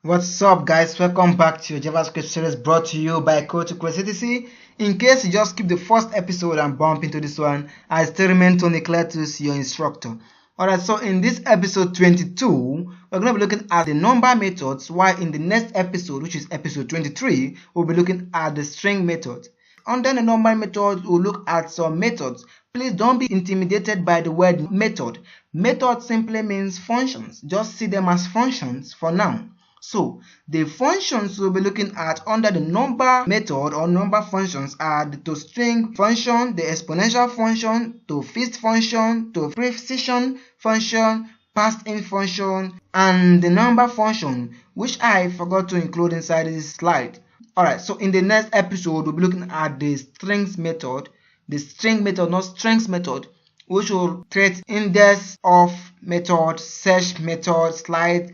What's up, guys? Welcome back to your JavaScript series brought to you by CodeToClassCTC. In case you just skip the first episode and bump into this one, I still remain Tony Cletus, your instructor. Alright, so in this episode 22, we're going to be looking at the number methods, while in the next episode, which is episode 23, we'll be looking at the string method. Under the number method, we'll look at some methods. Please don't be intimidated by the word method. Method simply means functions. Just see them as functions for now. So the functions we'll be looking at under the number method or number functions are the toString function, the exponential function, toFist function, toPrecision function, passed-in function, and the number function, which I forgot to include inside this slide. Alright, so in the next episode we'll be looking at the strings method, the string method, not strings method, which will create index of method, search method, slide,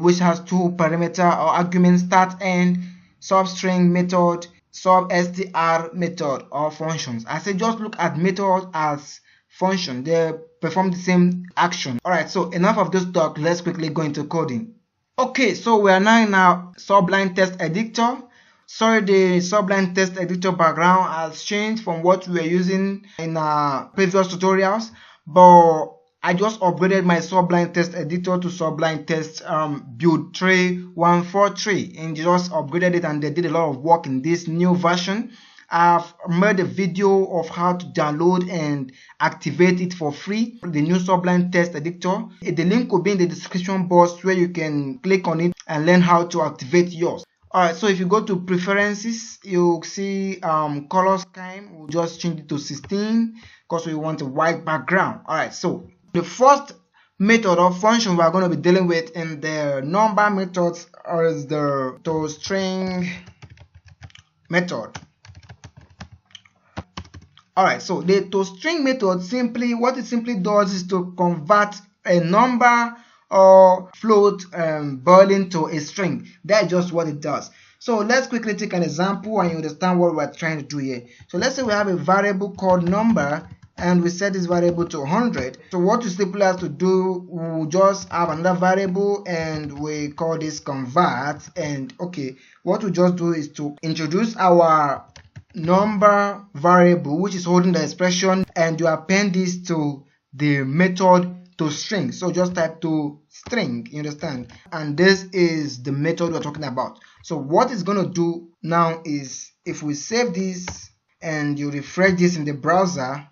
which has two parameter or arguments, start end, substring method, substr method or functions. I say just look at method as function. They perform the same action. Alright, so enough of this talk. Let's quickly go into coding. Okay, so we are now in our Sublime Text Editor. Sorry, the Sublime Text Editor background has changed from what we were using in our previous tutorials, but I just upgraded my Sublime Text Editor to Sublime Text Build 3.143 and just upgraded it, and they did a lot of work in this new version. I've made a video of how to download and activate it for free, the new Sublime Text Editor. The link will be in the description box where you can click on it and learn how to activate yours. Alright, so if you go to preferences, you'll see color scheme. We'll just change it to 16 because we want a white background. Alright, so the first method or function we are going to be dealing with in the number methods is the toString method. Alright, so the toString method simply, what it simply does is to convert a number or float boolean to a string. That's just what it does. So let's quickly take an example and you understand what we're trying to do here. So let's say we have a variable called number and we set this variable to 100. So what you simply have to do, we'll just have another variable and we call this convert. And okay, what we just do is to introduce our number variable, which is holding the expression, and you append this to the method toString. So just type toString, you understand? And this is the method we're talking about. So what it's going to do now is, if we save this and you refresh this in the browser,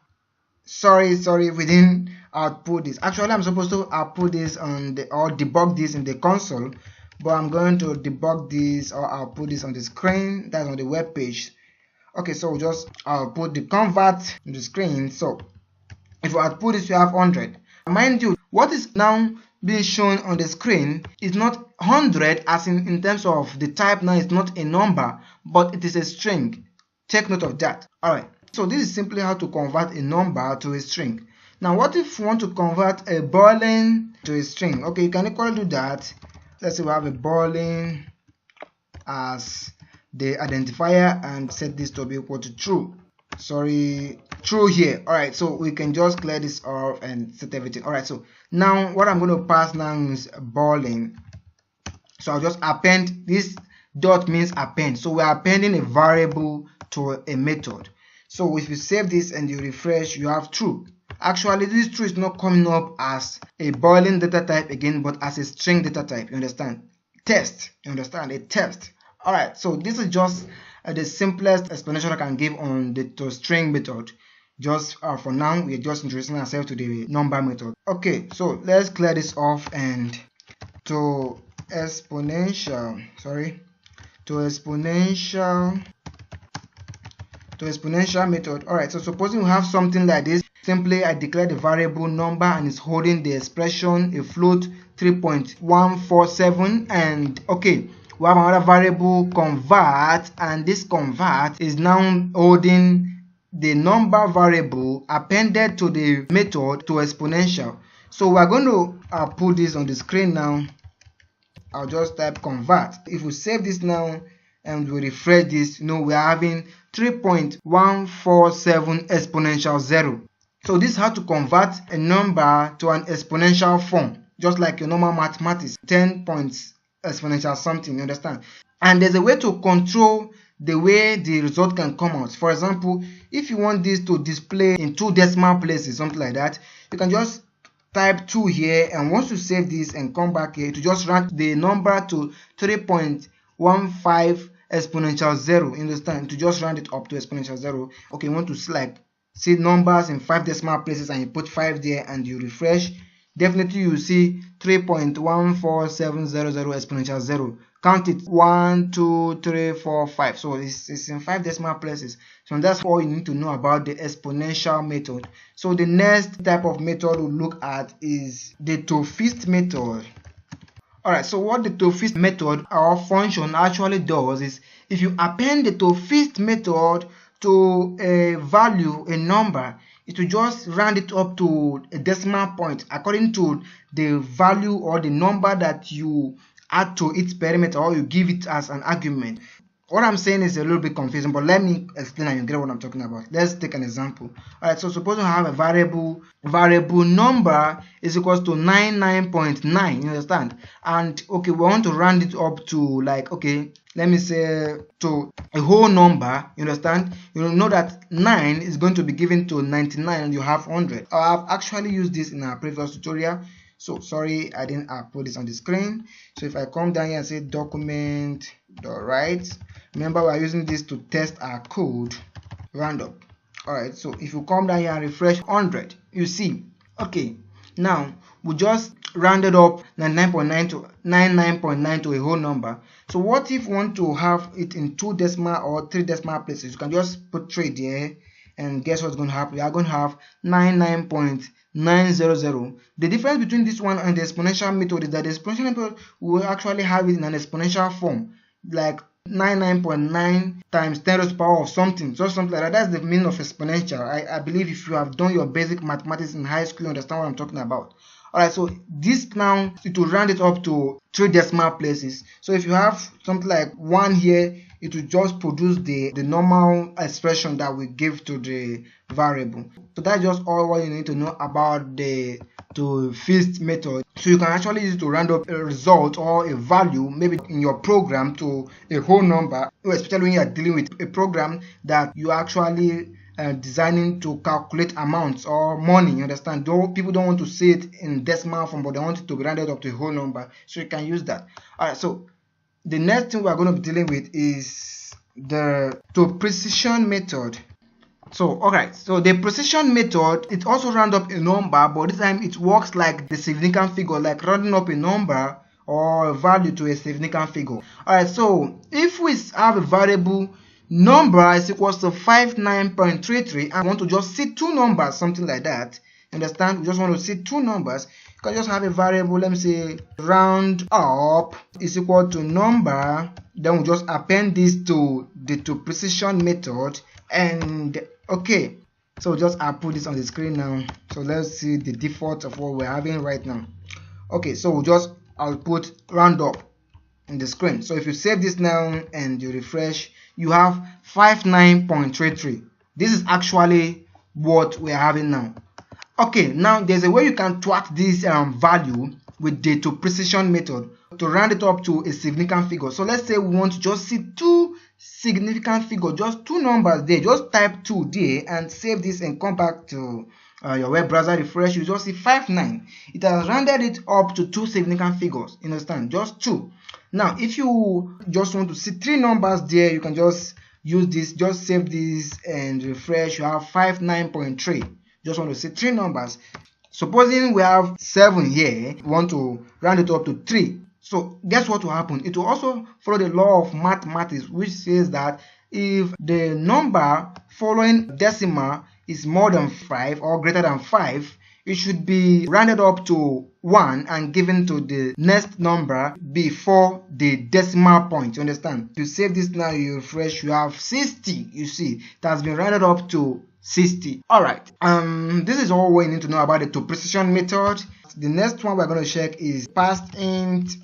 sorry, we didn't output this. Actually, I'm supposed to output this on the, or debug this in the console, but I'm going to debug this or output this on the screen. That's on the web page. Okay, so just output the convert on the screen. So if you output this, you have 100. Mind you, what is now being shown on the screen is not 100 as in terms of the type. Now it's not a number, but it is a string. Take note of that. Alright, so this is simply how to convert a number to a string. Now what if you want to convert a boolean to a string? Okay, you can equally do that. Let's say we have a boolean as the identifier and set this to be equal to true. Sorry, true here. Alright, so we can just clear this off and set everything. Alright, so now what I'm going to pass now is boolean. So I'll just append. This dot means append, so we're appending a variable to a method. So if you save this and you refresh, you have true. Actually, this true is not coming up as a boolean data type again, but as a string data type. You understand? Test. You understand? A test. Alright, so this is just the simplest explanation I can give on the toString method. Just for now, we're just introducing ourselves to the number method. Okay, so let's clear this off and to exponential method. Alright, so supposing we have something like this, simply I declare the variable number and it's holding the expression a float 3.147, and okay, we have another variable convert, and this convert is now holding the number variable appended to the method to exponential. So we're going to put this on the screen now. I'll just type convert. If we save this now and we refresh this, you know, we're having 3.147 exponential 0. So this is how to convert a number to an exponential form, just like your normal mathematics. 10 exponential something, you understand? And there's a way to control the way the result can come out. For example, if you want this to display in 2 decimal places, something like that, you can just type 2 here, and once you save this and come back here, to just round the number to 3.15 exponential 0, you understand? To just round it up to exponential 0. Okay, you want to see numbers in 5 decimal places, and you put 5 there and you refresh, definitely you see 3.14700 exponential 0. Count it 1, 2, 3, 4, 5. So it's in 5 decimal places. So that's all you need to know about the exponential method. So the next type of method we'll look at is the to-fist method. Alright, so what the to-fist method or function actually does is, if you append the to-fist method to a value, a number, it will just round it up to a decimal point according to the value or the number that you add to its parameter, or you give it as an argument. What I'm saying is a little bit confusing, but let me explain and you get what I'm talking about. Let's take an example. Alright, so suppose you have a variable number is equals to 99.9, you understand? And okay, we want to round it up to, like, okay, let me say to a whole number, you understand? You know that 9 is going to be given to 99 and you have 100. I've actually used this in our previous tutorial. So sorry, I didn't put this on the screen. So if I come down here and say document.write, remember we are using this to test our code, round up. Alright, so if you come down here and refresh 100, you see, okay, now we just rounded up 99.9 to a whole number. So what if you want to have it in 2 decimal or 3 decimal places? You can just put 3 there, and guess what's going to happen? We are going to have 99.900. The difference between this one and the exponential method is that the exponential method will actually have it in an exponential form, like 99.9 times 10 raised to the power of something, just something like that. That's the meaning of exponential. I believe if you have done your basic mathematics in high school, you understand what I'm talking about. Alright, so this now, it will round it up to 3 decimal places. So if you have something like 1 here, it will just produce the normal expression that we give to the variable. So that's just all what you need to know about the to-fist method. So you can actually use it to round up a result or a value, maybe in your program, to a whole number, especially when you are dealing with a program that you actually designing to calculate amounts or money, you understand? People don't want to see it in decimal form, but they want it to be rounded up to a whole number, so you can use that. Alright, so the next thing we are going to be dealing with is the to-precision method. So alright, so the precision method, it also round up a number, but this time it works like the significant figure, like rounding up a number or a value to a significant figure. Alright, so if we have a variable number is equals to 59.33 and want to just see 2 numbers, something like that, understand? We just want to see 2 numbers. You can just have a variable, let me say round up is equal to number, then we just append this to the to-precision method, and okay, so just put this on the screen now. So let's see the default of what we're having right now. Okay, so I'll put round up in the screen. So if you save this now and you refresh, you have 59.33. This is actually what we're having now. Okay, now there's a way you can track this value with the to-precision method to round it up to a significant figure. So let's say we want to just see 2 significant figures, just 2 numbers there. Just type 2 there and save this and come back to your web browser, refresh, you just see 59. It has rounded it up to 2 significant figures, you understand? Just 2. Now if you just want to see 3 numbers there, you can just use this, just save this and refresh. You have 59.3. Just want to see 3 numbers. Supposing we have 7 here, we want to round it up to 3. So guess what will happen? It will also follow the law of mathematics, which says that if the number following decimal is more than 5 or greater than 5, it should be rounded up to 1 and given to the next number before the decimal point. You understand? If you save this now, you refresh, you have 60. You see, it has been rounded up to 60. Alright, this is all we need to know about the to-precision method. The next one we're going to check is parseInt.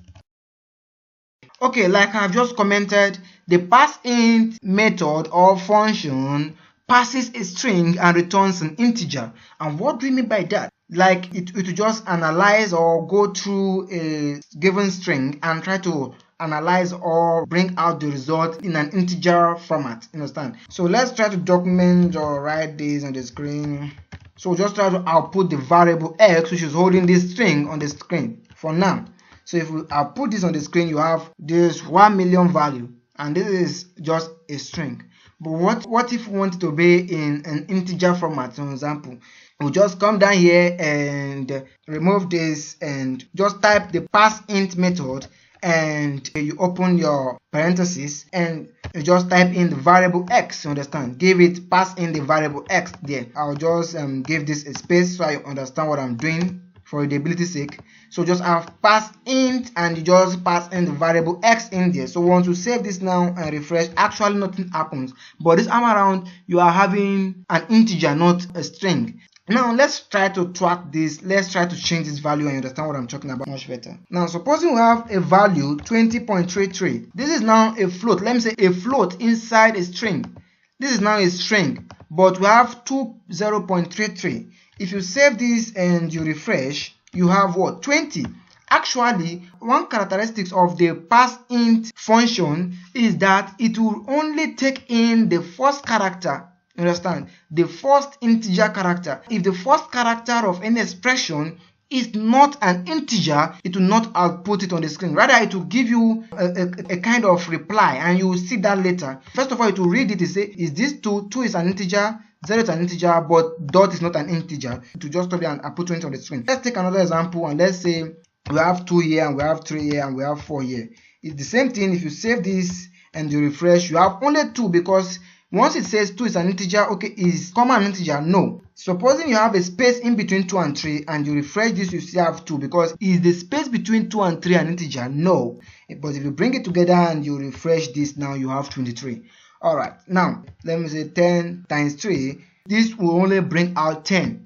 Okay, like I've just commented, the parseInt method or function passes a string and returns an integer. And what do we mean by that? like it will just analyze or go through a given string and try to analyze or bring out the result in an integer format. Understand? So let's try to document or write this on the screen. So just try to output the variable x, which is holding this string on the screen for now. So if we output this on the screen, you have this 1 million value, and this is just a string. But what if we want it to be in an integer format? For example, we'll just come down here and remove this and just type the passInt method, and you open your parentheses and you just type in the variable x. You understand? Give it, pass in the variable x there. I'll just give this a space so you understand what I'm doing for readability's sake. So just have passInt and you just pass in the variable x in there. So once you save this now and refresh, actually nothing happens. But this time around, you are having an integer, not a string. Now let's try to track this. Let's try to change this value and you understand what I'm talking about much better. Now supposing we have a value 20.33. This is now a float. Let me say a float inside a string. This is now a string, but we have 20.33. If you save this and you refresh, you have what? 20. Actually, one characteristic of the passInt function is that it will only take in the first character. Understand? The first integer character. If the first character of any expression is not an integer, it will not output it on the screen. Rather, it will give you a kind of reply, and you will see that later. First of all, it will read it and say, is this 2? 2 is an integer, 0 is an integer, but dot is not an integer. It will just stop there and output 20 on the screen. Let's take another example, and let's say we have 2 here, and we have 3 here, and we have 4 here. It's the same thing. If you save this and you refresh, you have only 2, because once it says 2 is an integer, okay, is common integer? No. Supposing you have a space in between 2 and 3 and you refresh this, you still have 2, because is the space between 2 and 3 an integer? No. But if you bring it together and you refresh this, now you have 23. Alright, now let me say 10 times 3. This will only bring out 10.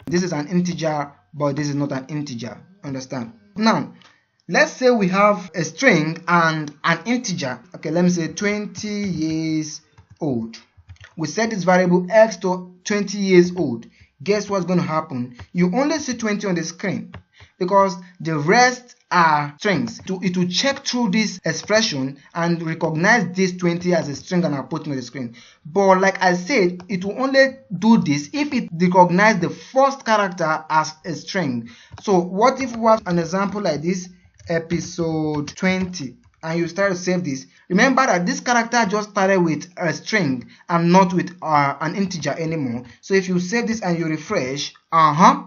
This is an integer, but this is not an integer. Understand? Now, let's say we have a string and an integer. Okay, let me say 20 years old. We set this variable x to 20 years old. Guess what's going to happen? You only see 20 on the screen because the rest are strings. It will check through this expression and recognize this 20 as a string and output on the screen. But like I said, it will only do this if it recognizes the first character as a string. So what if we have an example like this, episode 20? And you start to save this. Remember that this character just started with a string and not with an integer anymore. So if you save this and you refresh,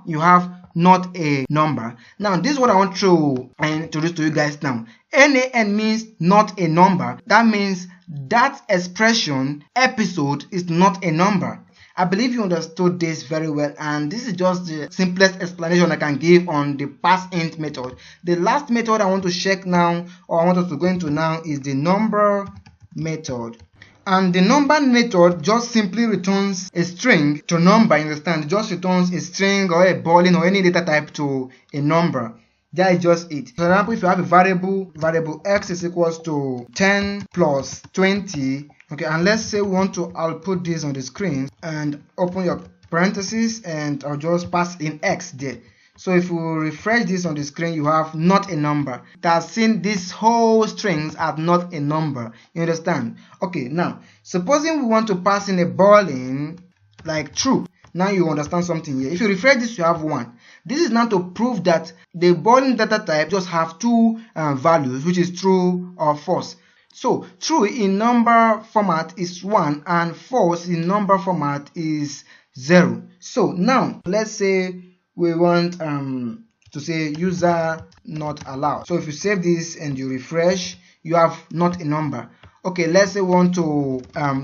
you have not a number. Now this is what I want to introduce to you guys now. NaN means not a number. That means that expression episode is not a number. I believe you understood this very well, and this is just the simplest explanation I can give on the passInt method. The last method I want to check now, or I want us to go into now, is the number method. And the number method just simply returns a string to number. You understand? It just returns a string or a boolean or any data type to a number. That is just it. For example, if you have a variable x is equals to 10 plus 20. Okay, and let's say we want to output this on the screen, and open your parentheses and I'll just pass in x there. So if we refresh this on the screen, you have not a number. It has seen this whole strings as not a number. You understand? Okay, now supposing we want to pass in a boolean like true. Now you understand something here. If you refresh this, you have 1. This is now to prove that the boolean data type just have 2 values, which is true or false. So true in number format is 1 and false in number format is 0. So now let's say we want to say user not allowed. So if you save this and you refresh, you have not a number. Okay, let's say we want to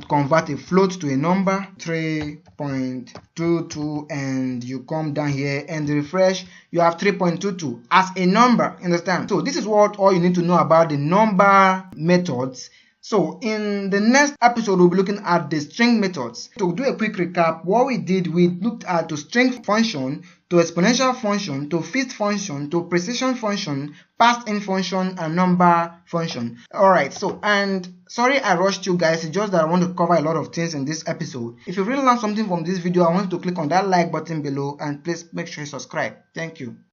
convert a float to a number, 3.22, and you come down here and refresh, you have 3.22 as a number. Understand? So this is what all you need to know about the number methods. So in the next episode, we'll be looking at the string methods. To do a quick recap, what we did, we looked at the string function, to exponential function, to fixed function, to precision function, passed-in function, and number function. Alright, so, and sorry I rushed you guys, it's just that I want to cover a lot of things in this episode. If you really learned something from this video, I want you to click on that like button below and please make sure you subscribe. Thank you.